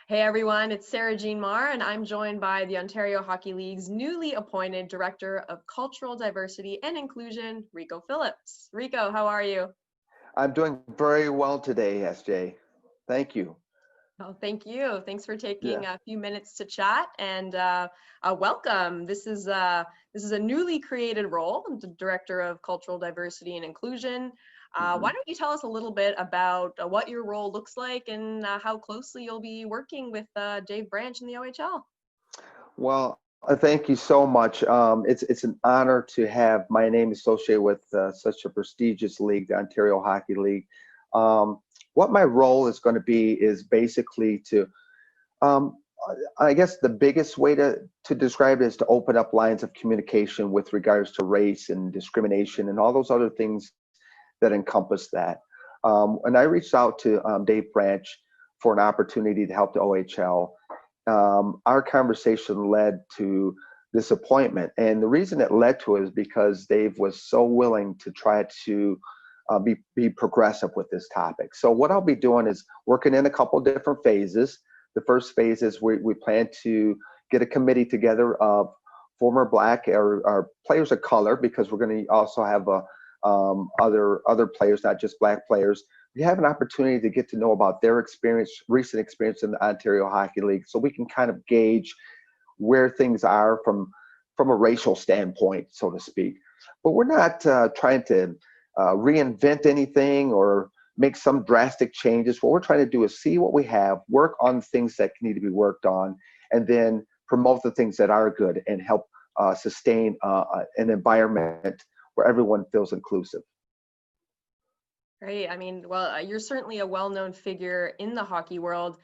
Hey everyone, it's Sarah Jean Marr, and I'm joined by the Ontario Hockey League's newly appointed Director of Cultural Diversity and Inclusion, Rico Phillips. Rico, how are you? I'm doing very well today, SJ. Thank you. Oh, thank you. Thanks for taking Yeah. a few minutes to chat and welcome. This is a newly created role, the Director of Cultural Diversity and Inclusion. Why hmm don't you tell us a little bit about what your role looks like and how closely you'll be working with Dave Branch in the OHL? Well, thank you so much. It's an honor to have my name associated with such a prestigious league, the Ontario Hockey League. Um, what my role is going to be is basically to, um, I guess the biggest way to describe it is to open up lines of communication with regards to race and discrimination and all those other things that encompass that. And I reached out to Dave Branch for an opportunity to help the OHL. Our conversation led to this appointment. And the reason it led to it is because Dave was so willing to try to be progressive with this topic. So what I'll be doing is working in a couple different phases. The first phase is we plan to get a committee together of former Black or players of color, because we're going to also have other players, not just Black players. We have an opportunity to get to know about their experience, recent experience in the Ontario Hockey League, so we can kind of gauge where things are from a racial standpoint, so to speak. But we're not trying to reinvent anything or make some drastic changes. What we're trying to do is see what we have, work on things that need to be worked on, and then promote the things that are good and help sustain an environment where everyone feels inclusive. Great. I mean, well, you're certainly a well-known figure in the hockey world.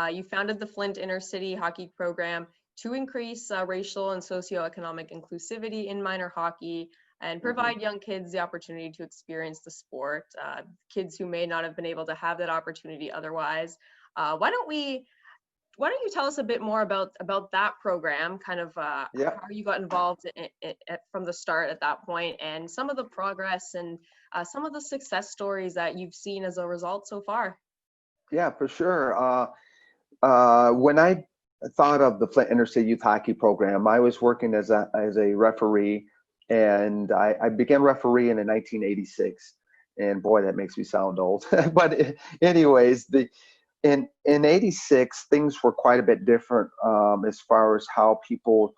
You founded the Flint Inner City Hockey Program to increase racial and socioeconomic inclusivity in minor hockey and Mhm. provide young kids the opportunity to experience the sport, kids who may not have been able to have that opportunity otherwise. Why don't we why don't you tell us a bit more about that program, kind of Yeah. how you got involved from the start at that point, and some of the progress and some of the success stories that you've seen as a result so far? Yeah, for sure. When I thought of the Flint Interstate Youth Hockey Program, I was working as a referee, and I began refereeing in 1986. And boy, that makes me sound old. But anyways, in '86, things were quite a bit different as far as how people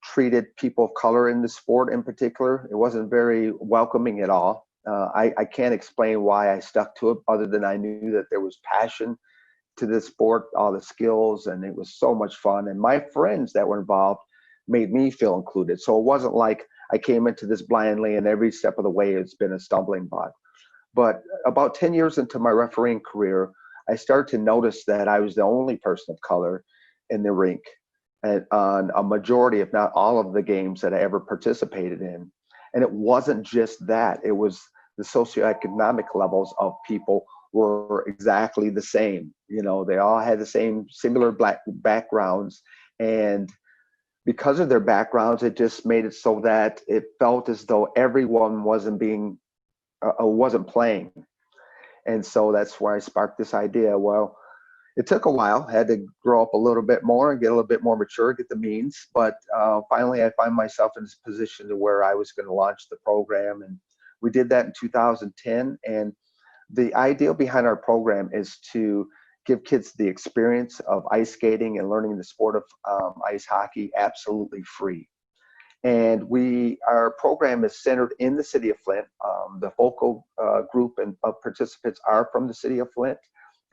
treated people of color in the sport in particular. It wasn't very welcoming at all. I can't explain why I stuck to it, other than I knew that there was passion to this sport, all the skills, and it was so much fun. And my friends that were involved made me feel included. So it wasn't like I came into this blindly and every step of the way it's been a stumbling block. But about 10 years into my refereeing career, I started to notice that I was the only person of color in the rink and on a majority, if not all, of the games that I ever participated in. And it wasn't just that, it was the socioeconomic levels of people were exactly the same. They all had the same similar black backgrounds. And because of their backgrounds, it just made it so that it felt as though everyone wasn't playing. And so that's why I sparked this idea. Well, it took a while. I had to grow up a little bit more and get a little bit more mature, get the means. But finally, I find myself in this position to where I was going to launch the program. And we did that in 2010. And the idea behind our program is to give kids the experience of ice skating and learning the sport of ice hockey absolutely free. And our program is centered in the city of Flint. The focal group of participants are from the city of Flint,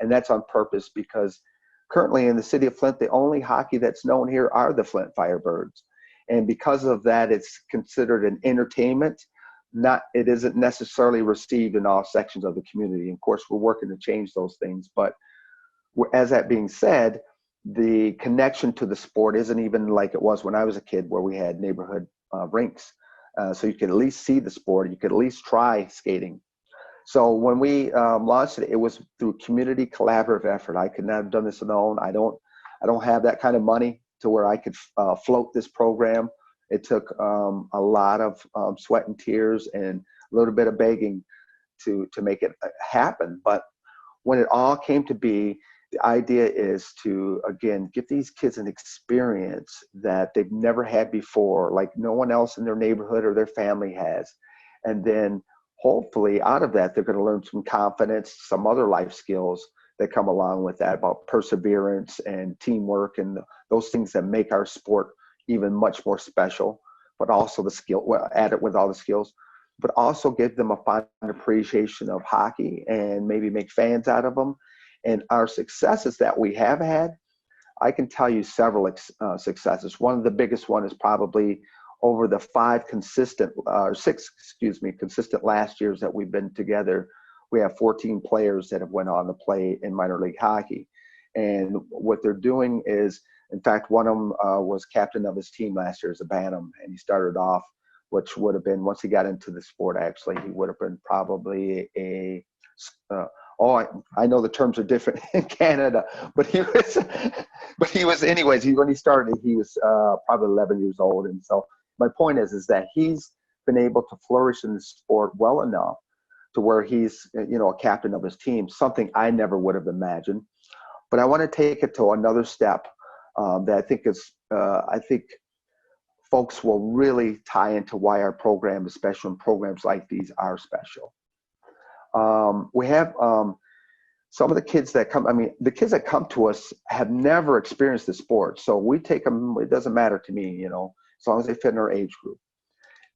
and that's on purpose because currently in the city of Flint, the only hockey that's known here are the Flint Firebirds. And because of that, it's considered an entertainment. It isn't necessarily received in all sections of the community. Of course, we're working to change those things, but as that being said, the connection to the sport isn't even like it was when I was a kid, where we had neighborhood rinks. So you could at least see the sport. You could at least try skating. So when we launched it, it was through community collaborative effort. I could not have done this alone. I don't have that kind of money to where I could float this program. It took a lot of sweat and tears and a little bit of begging to make it happen. But when it all came to be, The idea is to, again, give these kids an experience that they've never had before, like no one else in their neighborhood or their family has. And then hopefully out of that, they're going to learn some confidence, some other life skills that come along with that, about perseverance and teamwork and those things that make our sport even much more special, but also the skill, well, add it with all the skills, but also give them a fine appreciation of hockey and maybe make fans out of them. And our successes that we have had, I can tell you several successes. One of the biggest one is probably over the consistent last years that we've been together. We have 14 players that have went on to play in minor league hockey. And what they're doing is, in fact, one of them was captain of his team last year as a Bantam, and he started off, which would have been, once he got into the sport, actually, he would have been probably a I know the terms are different in Canada, but he was anyways, when he started, he was probably 11 years old. And so my point is that he's been able to flourish in the sport well enough to where he's, a captain of his team, something I never would have imagined. But I want to take it to another step that I think I think folks will really tie into why our program is special, and programs like these are special. We have some of the kids that come, the kids that come to us have never experienced the sport. So we take them, it doesn't matter to me, as long as they fit in our age group.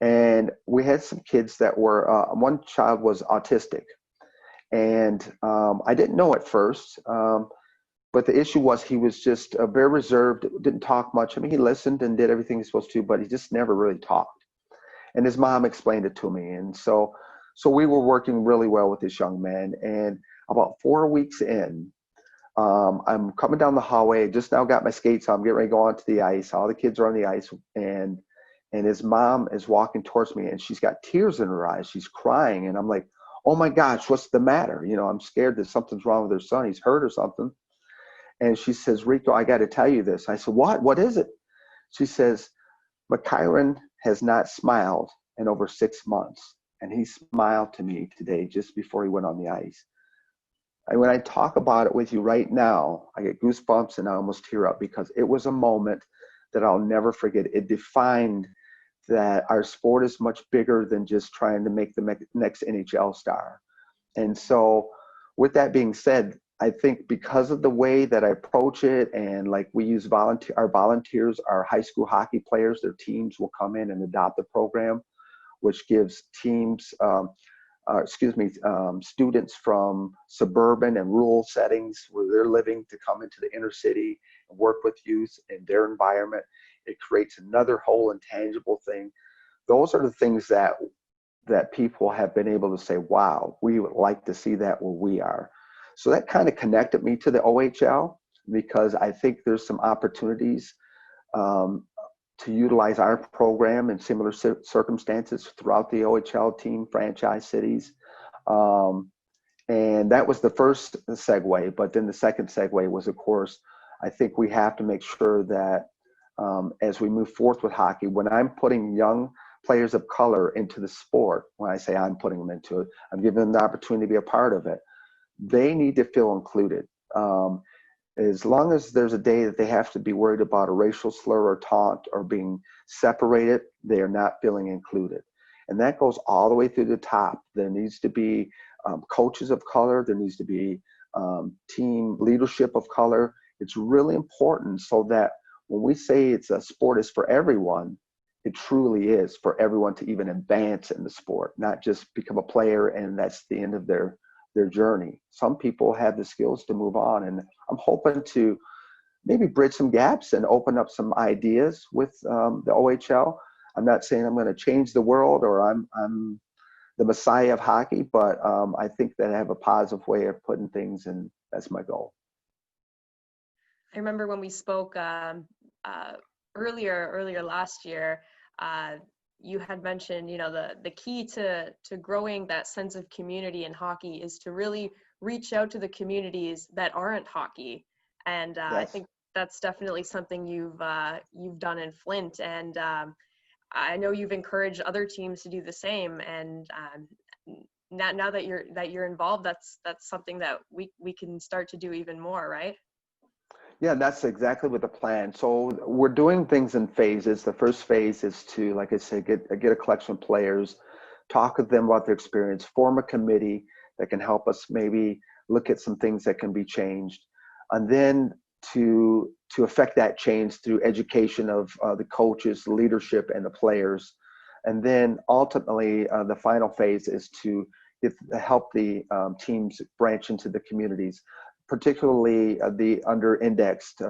And we had some kids that were, one child was autistic. And I didn't know at first, but the issue was he was just very reserved, didn't talk much. He listened and did everything he's supposed to, but he just never really talked. And his mom explained it to me. And so we were working really well with this young man. And about 4 weeks in, I'm coming down the hallway, just now got my skates on, I'm getting ready to go onto the ice. All the kids are on the ice, and his mom is walking towards me, and she's got tears in her eyes. She's crying, and I'm like, oh my gosh, what's the matter? I'm scared that something's wrong with her son. He's hurt or something. And she says, Rico, I got to tell you this. I said, what? What is it? She says, McKyron has not smiled in over 6 months. And he smiled to me today just before he went on the ice. And when I talk about it with you right now, I get goosebumps and I almost tear up, because it was a moment that I'll never forget. It defined that our sport is much bigger than just trying to make the next NHL star. And so with that being said, I think because of the way that I approach it, and like we use our volunteers, our high school hockey players, their teams will come in and adopt the program, which gives teams, students from suburban and rural settings where they're living to come into the inner city and work with youth in their environment. It creates another whole intangible thing. Those are the things that people have been able to say, wow, we would like to see that where we are. So that kind of connected me to the OHL, because I think there's some opportunities to utilize our program in similar circumstances throughout the OHL team franchise cities. And that was the first segue. But then the second segue was, of course, I think we have to make sure that as we move forth with hockey, when I'm putting young players of color into the sport, when I say I'm putting them into it, I'm giving them the opportunity to be a part of it. They need to feel included. As long as there's a day that they have to be worried about a racial slur or taunt or being separated, they are not feeling included. And that goes all the way through the top. There needs to be coaches of color. There needs to be team leadership of color. It's really important so that when we say it's a sport is for everyone, it truly is for everyone to even advance in the sport, not just become a player and that's the end of their journey. Some people have the skills to move on, and I'm hoping to maybe bridge some gaps and open up some ideas with the OHL. I'm not saying I'm going to change the world or I'm the messiah of hockey, but I think that I have a positive way of putting things, and that's my goal. I remember when we spoke earlier last year, you had mentioned, the key to growing that sense of community in hockey is to really reach out to the communities that aren't hockey. And yes. I think that's definitely something you've done in Flint. And I know you've encouraged other teams to do the same. And now that you're involved, that's something that we can start to do even more, right? Yeah, that's exactly what the plan. So we're doing things in phases. The first phase is to, like I said, get a collection of players, talk with them about their experience, form a committee that can help us maybe look at some things that can be changed, and then to affect that change through education of the coaches, the leadership, and the players. And then ultimately, the final phase is to help the teams branch into the communities, particularly the under-indexed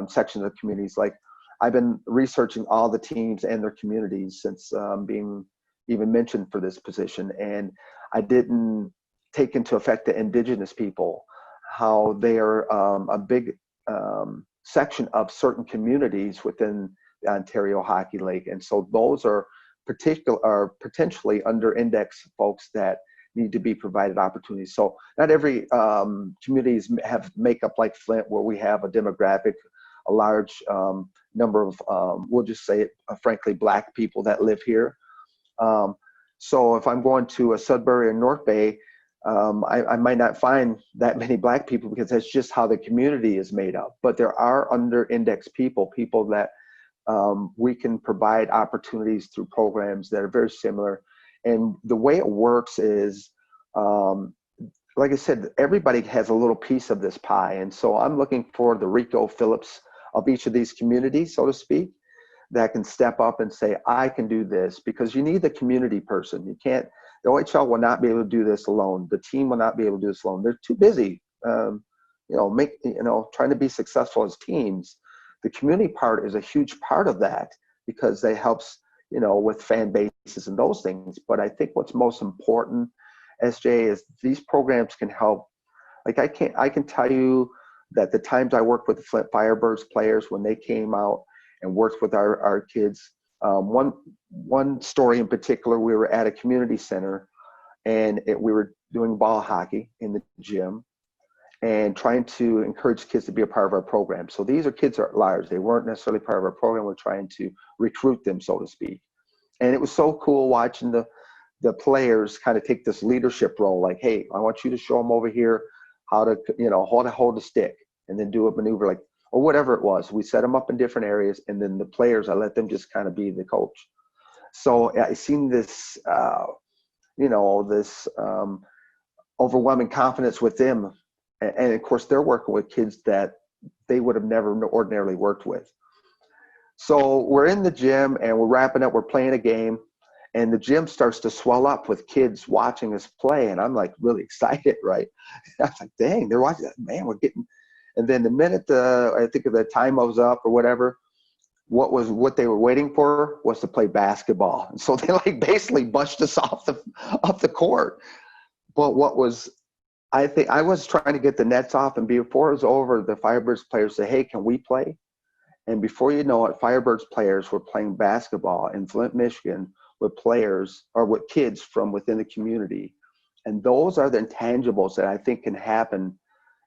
sections of communities. Like, I've been researching all the teams and their communities since being even mentioned for this position, and I didn't take into effect the indigenous people, how they are a big section of certain communities within the Ontario Hockey League, and so those are potentially under-indexed folks that need to be provided opportunities. So not every communities have makeup like Flint, where we have a demographic, a large number of, we'll just say it, frankly, Black people that live here. So if I'm going to a Sudbury or North Bay, I might not find that many Black people, because that's just how the community is made up. But there are under-indexed people that we can provide opportunities through programs that are very similar. And the way it works is, like I said, everybody has a little piece of this pie. And so I'm looking for the Rico Phillips of each of these communities, so to speak, that can step up and say, I can do this, because you need the community person. You can't, the OHL will not be able to do this alone. The team will not be able to do this alone. They're too busy, trying to be successful as teams. The community part is a huge part of that, because it helps, with fan bases and those things. But I think what's most important, SJ, is these programs can help. Like, I can tell you that the times I worked with the Flint Firebirds players, when they came out and worked with our kids, one story in particular, we were at a community center, and we were doing ball hockey in the gym and trying to encourage kids to be a part of our program. So these are kids at large. They weren't necessarily part of our program. We're trying to recruit them, so to speak. And it was so cool watching the players kind of take this leadership role. Like, hey, I want you to show them over here how to, hold a stick, and then do a maneuver, like, or whatever it was. We set them up in different areas, and then the players, I let them just kind of be the coach. So I seen this, this overwhelming confidence with them. And of course, they're working with kids that they would have never ordinarily worked with. So we're in the gym and we're wrapping up, we're playing a game, and the gym starts to swell up with kids watching us play. And I'm like really excited, right? I was like, dang, they're watching, man, we're getting. And then the minute I think the time was up or whatever, what they were waiting for was to play basketball. And so they like basically bushed us off the court. But I think I was trying to get the nets off, and before it was over, the Firebirds players said, hey, can we play? And before you know it, Firebirds players were playing basketball in Flint, Michigan with players or with kids from within the community. And those are the intangibles that I think can happen,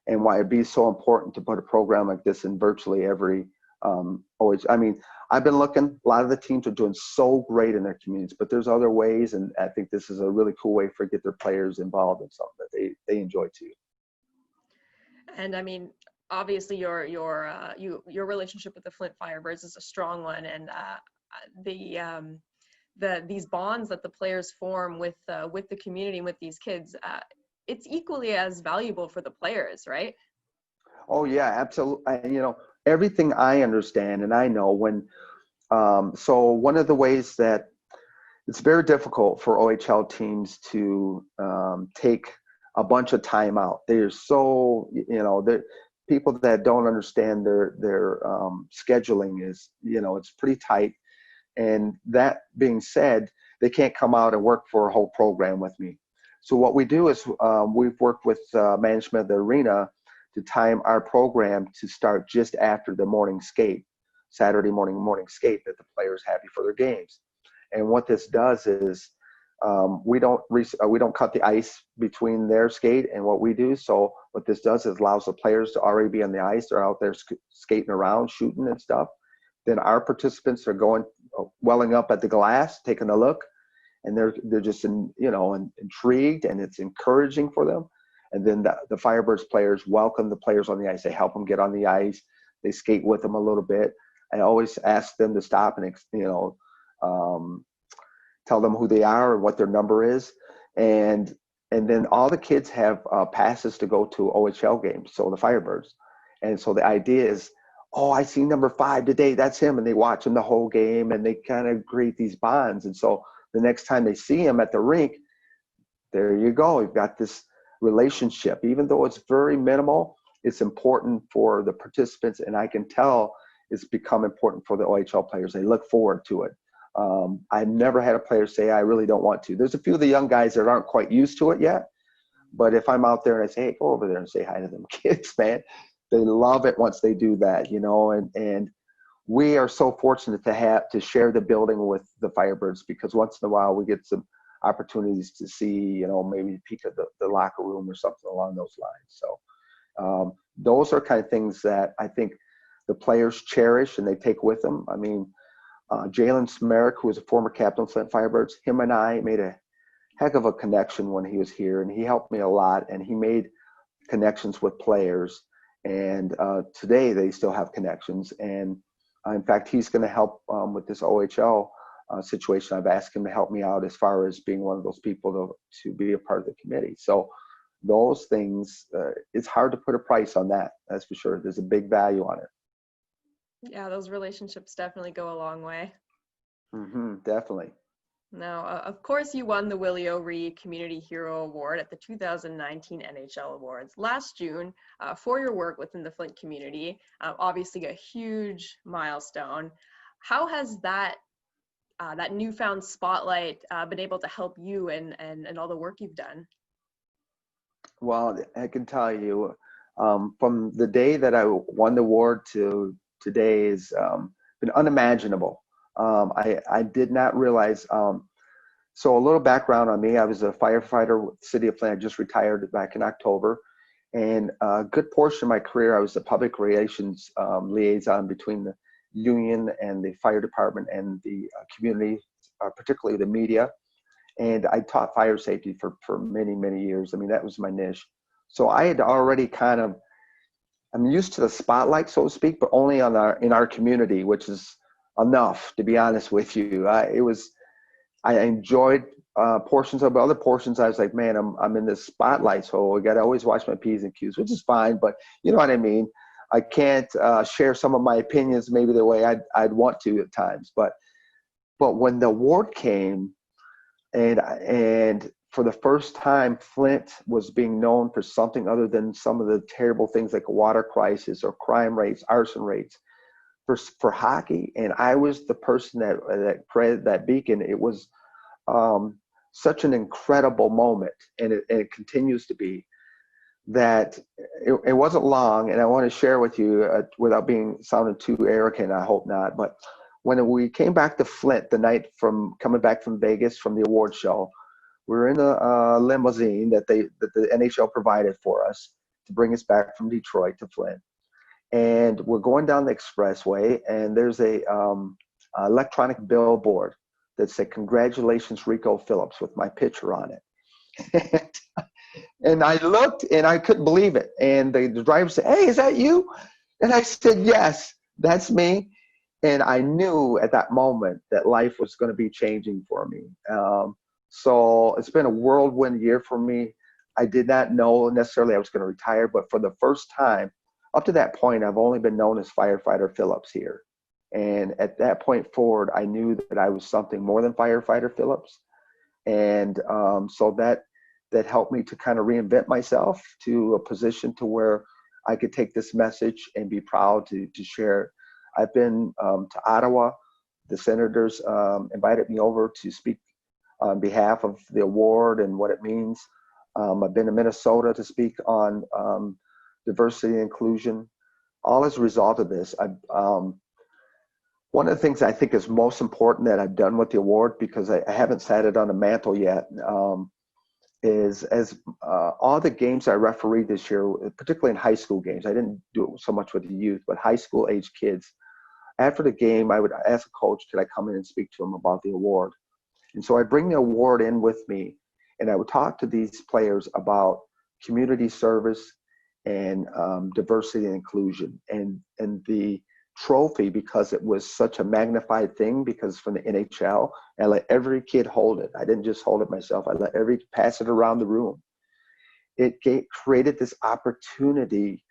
and why it'd be so important to put a program like this in virtually every I've been looking, a lot of the teams are doing so great in their communities, but there's other ways, and I think this is a really cool way for get their players involved in something that they enjoy too. And I mean, obviously your relationship with the Flint Firebirds is a strong one, and these bonds that the players form with the community and with these kids, it's equally as valuable for the players, right? Oh yeah, absolutely. Everything I understand and I know when, so one of the ways that it's very difficult for OHL teams to take a bunch of time out. They're so, people that don't understand their scheduling is, it's pretty tight. And that being said, they can't come out and work for a whole program with me. So what we do is we've worked with management of the arena to time our program to start just after the morning skate, Saturday morning skate that the players have before their games. And what this does is we don't cut the ice between their skate and what we do. So what this does is allows the players to already be on the ice. They're out there skating around, shooting and stuff. Then our participants are welling up at the glass, taking a look. and they're just intrigued, and it's encouraging for them. And then the Firebirds players welcome the players on the ice. They help them get on the ice. They skate with them a little bit. I always ask them to stop and tell them who they are and what their number is, and then all the kids have passes to go to OHL games. So the Firebirds, and so the idea is, oh, I see number 5 today. That's him, and they watch him the whole game, and they kind of create these bonds. And so the next time they see him at the rink, there you go. You've got this relationship. Even though it's very minimal, it's important for the participants, and I can tell it's become important for the OHL players. They look forward to it. I've never had a player say, I really don't want to. There's a few of the young guys that aren't quite used to it yet, but if I'm out there and I say, hey, go over there and say hi to them kids, man, they love it once they do that, and we are so fortunate to share the building with the Firebirds, because once in a while we get some opportunities to see, maybe peek at the locker room or something along those lines. So those are kind of things that I think the players cherish and they take with them. I mean, Jalen Smerick, who was a former captain of Flint Firebirds, him and I made a heck of a connection when he was here, and he helped me a lot, and he made connections with players. And today they still have connections. And in fact, he's going to help with this OHL situation. I've asked him to help me out as far as being one of those people to be a part of the committee. So those things, it's hard to put a price on that. That's for sure. There's a big value on it. Yeah, those relationships definitely go a long way. Definitely. Now, of course, you won the Willie O'Ree Community Hero Award at the 2019 NHL Awards last June for your work within the Flint community. Obviously, a huge milestone. How has that newfound spotlight been able to help you and all the work you've done? Well, I can tell you, from the day that I won the award to today has been unimaginable. I did not realize. So a little background on me: I was a firefighter with the city of Flint. I just retired back in October, and a good portion of my career I was the public relations liaison between the union and the fire department and the community, particularly the media. And I taught fire safety for many, many years. I mean, that was my niche. So I had already I'm used to the spotlight, so to speak, but only in our community, which is enough, to be honest with you. I enjoyed portions of other portions. I was like, man, I'm in this spotlight, so I got to always watch my P's and Q's, which is fine, but you know what I mean. I can't share some of my opinions maybe the way I'd want to at times. But when the award came, and for the first time, Flint was being known for something other than some of the terrible things like a water crisis or crime rates, arson rates for hockey. And I was the person that created that beacon. It was such an incredible moment, and it continues to be. That it wasn't long, and I want to share with you without sounding too arrogant, I hope not, but when we came back to Flint the night from coming back from Vegas from the award show, we were in a limousine that the NHL provided for us to bring us back from Detroit to Flint. And we're going down the expressway, and there's a electronic billboard that said, "Congratulations, Rico Phillips," with my picture on it. And I looked, and I couldn't believe it. And the driver said, "Hey, is that you?" And I said, "Yes, that's me." And I knew at that moment that life was going to be changing for me. So it's been a whirlwind year for me. I did not know necessarily I was going to retire, but for the first time, up to that point, I've only been known as Firefighter Phillips here. And at that point forward, I knew that I was something more than Firefighter Phillips. And so that helped me to kind of reinvent myself to a position to where I could take this message and be proud to share it. I've been to Ottawa. The senators invited me over to speak on behalf of the award and what it means. I've been to Minnesota to speak on diversity and inclusion. All as a result of this, one of the things I think is most important that I've done with the award, because I haven't sat it on a mantle yet, is as all the games I refereed this year, particularly in high school games, I didn't do it so much with the youth, but high school age kids. After the game, I would ask a coach, could I come in and speak to them about the award? And so I bring the award in with me, and I would talk to these players about community service and diversity and inclusion. And the trophy, because it was such a magnified thing, because from the NHL, I let every kid hold it. I didn't just hold it myself. I let every pass it around the room. It created this opportunity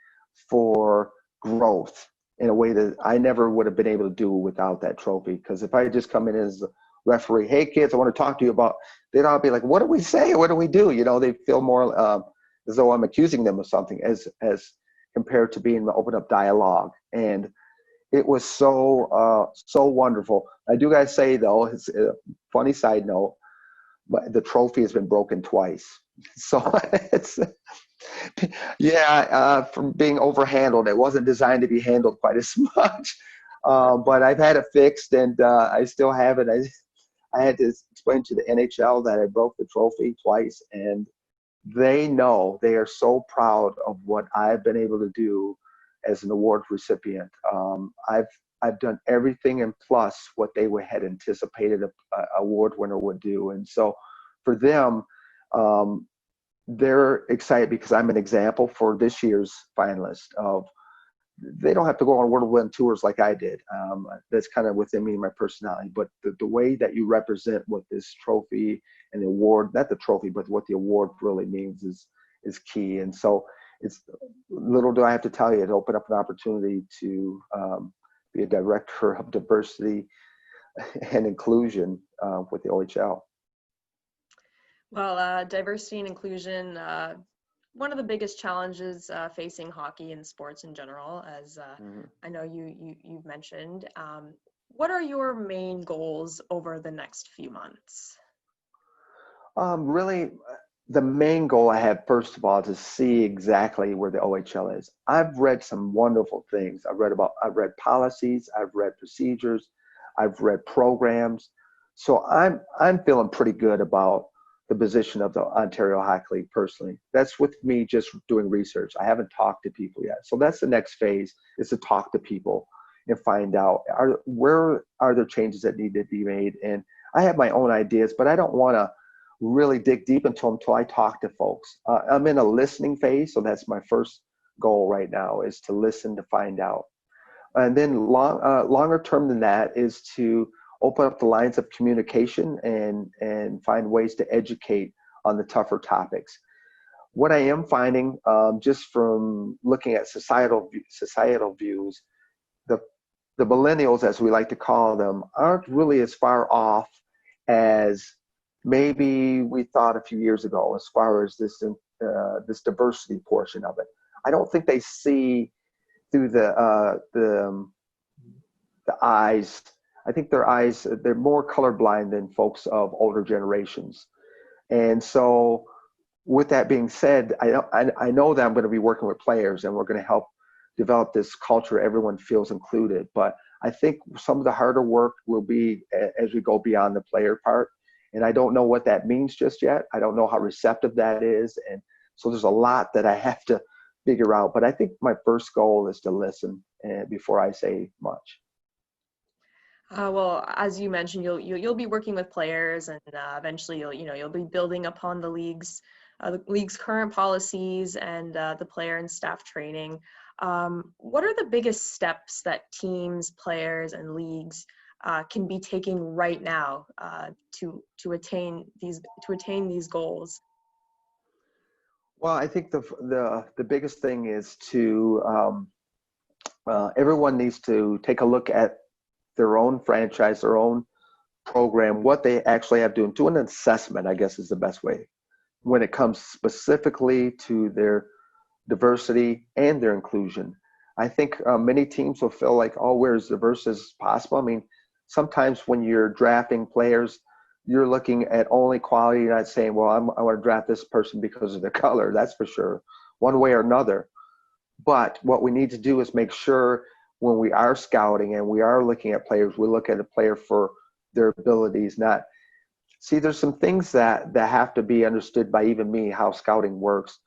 for growth in a way that I never would have been able to do without that trophy. Because if I had just come in as a referee, hey kids, I want to talk to you about, they'd all be like, what do we say? What do we do? You know, they feel more as though I'm accusing them of something, as compared to being the open up dialogue. And it was so wonderful. I do gotta say though, it's a funny side note, but the trophy has been broken twice. So it's, from being overhandled. It wasn't designed to be handled quite as much. But I've had it fixed, and I still have it. I had to explain to the NHL that I broke the trophy twice, and they know, they are so proud of what I've been able to do as an award recipient. I've done everything and plus what they had anticipated a award winner would do. And so for them, they're excited because I'm an example for this year's finalist of, they don't have to go on whirlwind tours like I did. That's kind of within me and my personality, but the way that you represent what this trophy and the award, not the trophy, but what the award really means is key. And so it's, little do I have to tell you, it opened up an opportunity to be a director of diversity and inclusion with the OHL. Well, diversity and inclusion, one of the biggest challenges facing hockey and sports in general, as I know you've mentioned. What are your main goals over the next few months? Really, the main goal I have, first of all, is to see exactly where the OHL is. I've read some wonderful things. I've read policies, I've read procedures, I've read programs. So I'm feeling pretty good about the position of the Ontario Hockey League personally. That's with me just doing research. I haven't talked to people yet. So that's the next phase, is to talk to people and find out where are there changes that need to be made. And I have my own ideas, but I don't want to really dig deep into them until I talk to folks. I'm in a listening phase, so that's my first goal right now, is to listen, to find out. And then longer term than that is to open up the lines of communication and find ways to educate on the tougher topics. What I am finding, just from looking at societal views, the millennials, as we like to call them, aren't really as far off as maybe we thought a few years ago, as far as this diversity portion of it. I don't think they see through the eyes. I think their eyes, they're more colorblind than folks of older generations. And so with that being said, I know that I'm going to be working with players, and we're going to help develop this culture everyone feels included. But I think some of the harder work will be as we go beyond the player part. And I don't know what that means just yet. I don't know how receptive that is. And so there's a lot that I have to figure out. But I think my first goal is to listen before I say much. Well, as you mentioned, you'll be working with players, and eventually you'll be building upon the league's current policies and the player and staff training. What are the biggest steps that teams, players, and leagues can be taking right now to attain these goals? Well, I think the biggest thing is to everyone needs to take a look at their own franchise, their own program, what they actually have to do an assessment, I guess, is the best way, when it comes specifically to their diversity and their inclusion. I think many teams will feel like, oh, we're as diverse as possible. I mean, sometimes when you're drafting players, you're looking at only quality. You're not saying, well, I want to draft this person because of their color. That's for sure, one way or another. But what we need to do is make sure when we are scouting and we are looking at players, we look at a player for their abilities. Not see, there's some things that have to be understood by even me, how scouting works.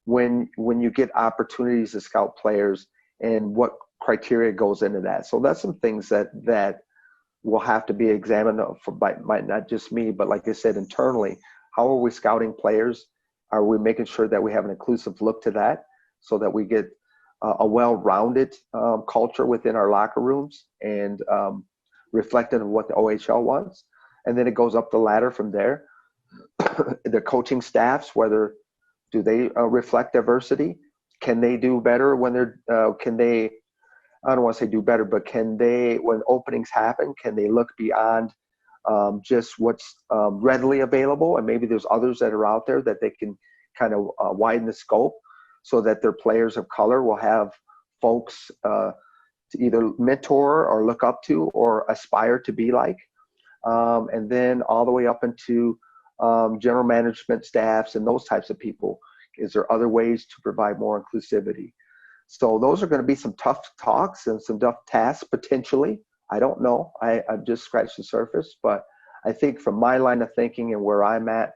When you get opportunities to scout players and what criteria goes into that. So that's some things that will have to be examined by not just me, but like I said, internally. How are we scouting players? Are we making sure that we have an inclusive look to that so that we get a well-rounded culture within our locker rooms and reflective of what the OHL wants? And then it goes up the ladder from there. The coaching staffs, whether do they reflect diversity? Can they do better when they're, can they, I don't want to say do better, but can they, when openings happen, can they look beyond just what's readily available? And maybe there's others that are out there that they can kind of widen the scope so that their players of color will have folks to either mentor or look up to or aspire to be like. And then all the way up into general management staffs and those types of people. Is there other ways to provide more inclusivity? So those are going to be some tough talks and some tough tasks potentially. I don't know. I've just scratched the surface, but I think from my line of thinking and where I'm at,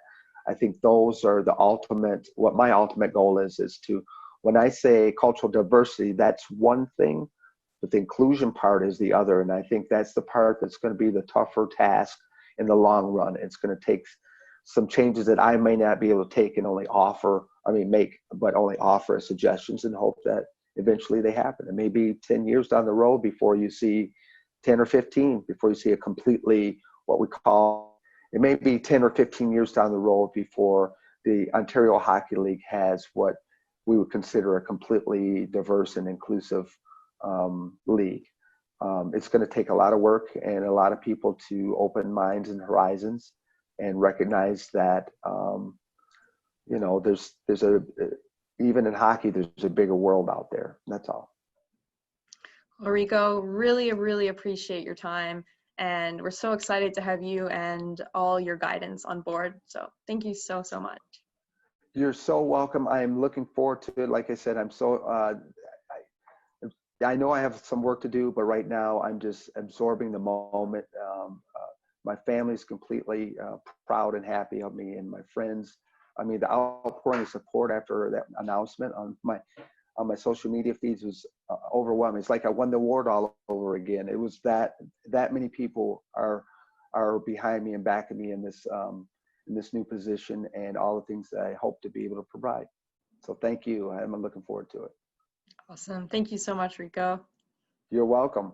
I think those are the ultimate, what my ultimate goal is to, when I say cultural diversity, that's one thing, but the inclusion part is the other. And I think that's the part that's going to be the tougher task in the long run. It's going to take some changes that I may not be able to take and only offer, but only offer as suggestions and hope that eventually they happen. It may be 10 years down the road before you see 10 or 15, before you see a completely, what we call, it may be 10 or 15 years down the road before the Ontario Hockey League has what we would consider a completely diverse and inclusive league. It's going to take a lot of work and a lot of people to open minds and horizons and recognize that, there's even in hockey, there's a bigger world out there. That's all. Well, Rico, really appreciate your time. And we're so excited to have you and all your guidance on board. So thank you so much. You're so welcome. I'm looking forward to it. Like I said, I know I have some work to do, but right now I'm just absorbing the moment. My family's completely proud and happy of me, and my friends. I mean, the outpouring of support after that announcement on my social media feeds was overwhelming. It's like I won the award all over again. It was that many people are behind me and backing me in this new position and all the things that I hope to be able to provide. So thank you. I'm looking forward to it. Awesome. Thank you so much, Rico. You're welcome.